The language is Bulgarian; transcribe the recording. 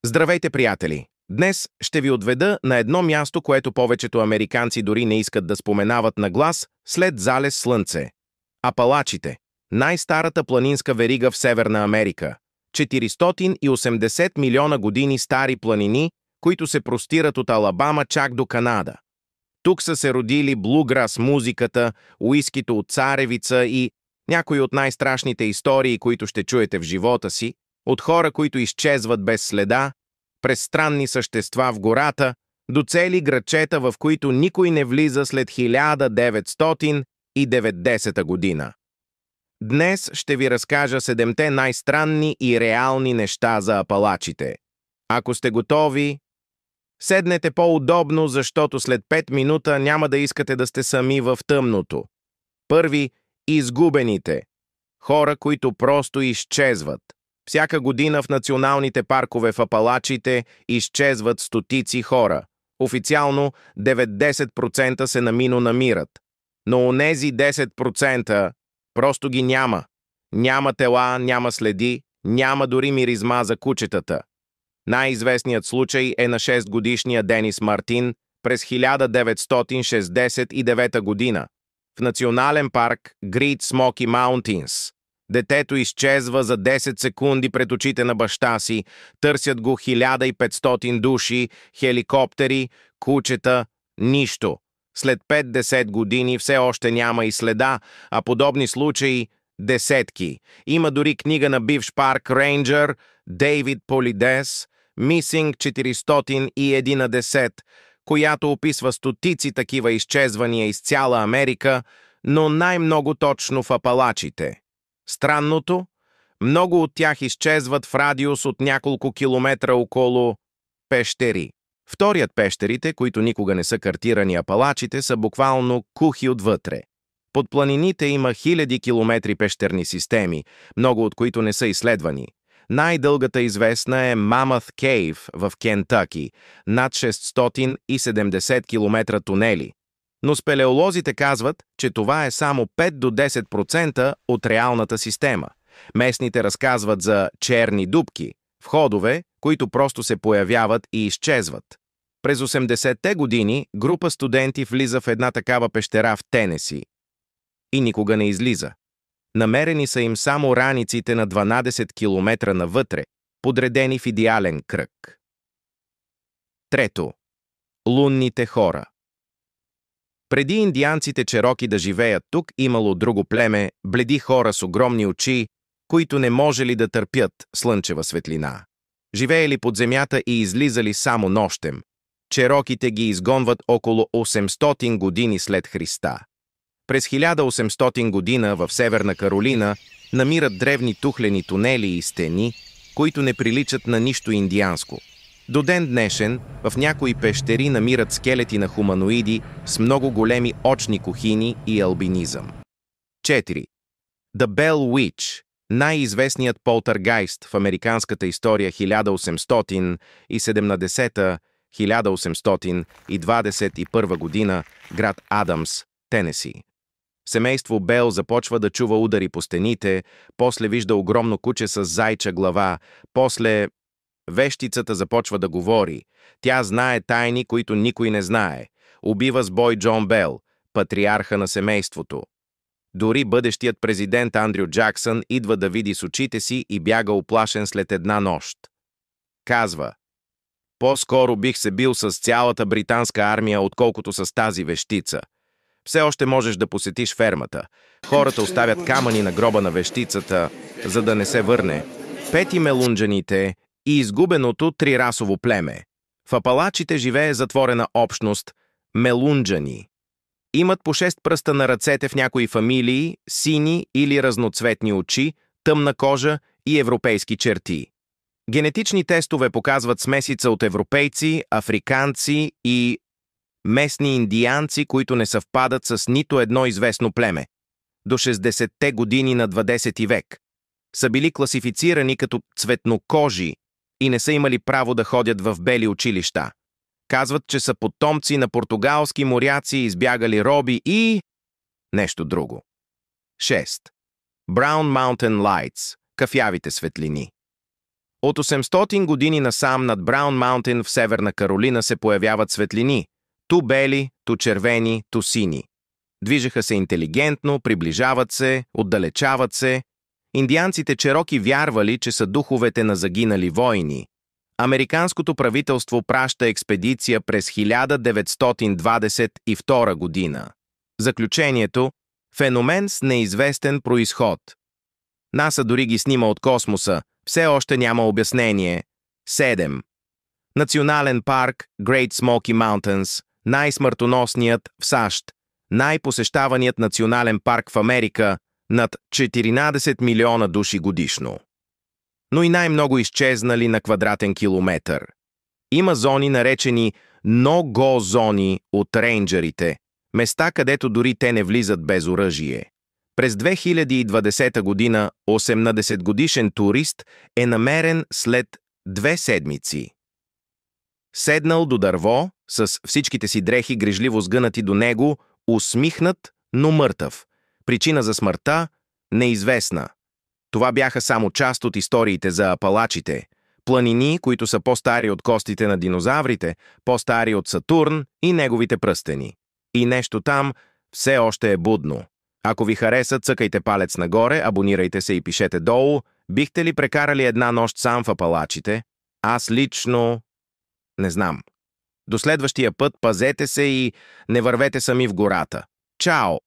Здравейте, приятели! Днес ще ви отведа на едно място, което повечето американци дори не искат да споменават на глас след залез слънце. Апалачите. Най-старата планинска верига в Северна Америка. 480 милиона години стари планини, които се простират от Алабама чак до Канада. Тук са се родили блуграс музиката, уискито от царевица и някои от най-страшните истории, които ще чуете в живота си, от хора, които изчезват без следа, през странни същества в гората, до цели градчета, в които никой не влиза след 1990 година. Днес ще ви разкажа 7-те най-странни и реални неща за апалачите. Ако сте готови, седнете по-удобно, защото след 5 минута няма да искате да сте сами в тъмното. Първи – изгубените. Хора, които просто изчезват. Всяка година в националните паркове в Апалачите изчезват стотици хора. Официално 90% се намират. Но онези 10% просто ги няма. Няма тела, няма следи, няма дори миризма за кучетата. Най-известният случай е на 6-годишния Денис Мартин през 1969 година в национален парк Great Smoky Mountains. Детето изчезва за 10 секунди пред очите на баща си, търсят го 1500 души, хеликоптери, кучета, нищо. След 5-10 години все още няма и следа, а подобни случаи – десетки. Има дори книга на бивш парк рейнджър Дейвид Полидес «Missing 411», която описва стотици такива изчезвания из цяла Америка, но най-много точно в Апалачите. Странното, много от тях изчезват в радиус от няколко километра около пещери. Вторият пещерите, които никога не са картирани Апалачите, са буквално кухи отвътре. Под планините има хиляди километри пещерни системи, много от които не са изследвани. Най-дългата известна е Mammoth Cave в Кентъки, над 670 км тунели. Но спелеолозите казват, че това е само 5 до 10% от реалната система. Местните разказват за черни дупки, входове, които просто се появяват и изчезват. През 80-те години група студенти влиза в една такава пещера в Тенеси и никога не излиза. Намерени са им само раниците на 12 км навътре, подредени в идеален кръг. Трето. Лунните хора. Преди индианците чероки да живеят тук, имало друго племе, бледи хора с огромни очи, които не можели да търпят слънчева светлина. Живеели под земята и излизали само нощем. Чероките ги изгонват около 800 години след Христа. През 1800 година в Северна Каролина намират древни тухлени тунели и стени, които не приличат на нищо индианско. До ден днешен в някои пещери намират скелети на хуманоиди с много големи очни кухини и албинизъм. 4. The Bell Witch, най-известният полтергайст в американската история 1870-1821 година, град Адамс, Тенеси. Семейство Бел започва да чува удари по стените, после вижда огромно куче с зайча глава, после вещицата започва да говори. Тя знае тайни, които никой не знае. Убива с бой Джон Бел, патриарха на семейството. Дори бъдещият президент Андрю Джаксън идва да види с очите си и бяга уплашен след една нощ. Казва: по-скоро бих се бил с цялата британска армия, отколкото с тази вещица. Все още можеш да посетиш фермата. Хората оставят камъни на гроба на вещицата, за да не се върне. Пети мелунджаните и изгубеното трирасово племе. В Апалачите живее затворена общност – мелунджани. Имат по 6 пръста на ръцете в някои фамилии, сини или разноцветни очи, тъмна кожа и европейски черти. Генетични тестове показват смесица от европейци, африканци и местни индианци, които не съвпадат с нито едно известно племе. До 60-те години на 20 век са били класифицирани като цветнокожи и не са имали право да ходят в бели училища. Казват, че са потомци на португалски моряци, избягали роби и нещо друго. 6. Brown Mountain Lights – кафявите светлини. От 800 години насам над Браун Маунтин в Северна Каролина се появяват светлини. Ту бели, ту червени, ту сини. Движеха се интелигентно, приближават се, отдалечават се. Индианците чероки вярвали, че са духовете на загинали войни. Американското правителство праща експедиция през 1922 година. Заключението – феномен с неизвестен произход. НАСА дори ги снима от космоса, все още няма обяснение. 7. Национален парк Great Smoky Mountains, най-смъртоносният в САЩ, най-посещаваният национален парк в Америка, над 14 милиона души годишно. Но и най-много изчезнали на квадратен километър. Има зони, наречени no-go зони от рейнджерите, места, където дори те не влизат без оръжие. През 2020 година 18-годишен турист е намерен след 2 седмици. Седнал до дърво, с всичките си дрехи грижливо сгънати до него, усмихнат, но мъртъв. Причина за смъртта – неизвестна. Това бяха само част от историите за апалачите. Планини, които са по-стари от костите на динозаврите, по-стари от Сатурн и неговите пръстени. И нещо там все още е будно. Ако ви хареса, цъкайте палец нагоре, абонирайте се и пишете долу. Бихте ли прекарали една нощ сам в апалачите? Аз лично не знам. До следващия път пазете се и не вървете сами в гората. Чао!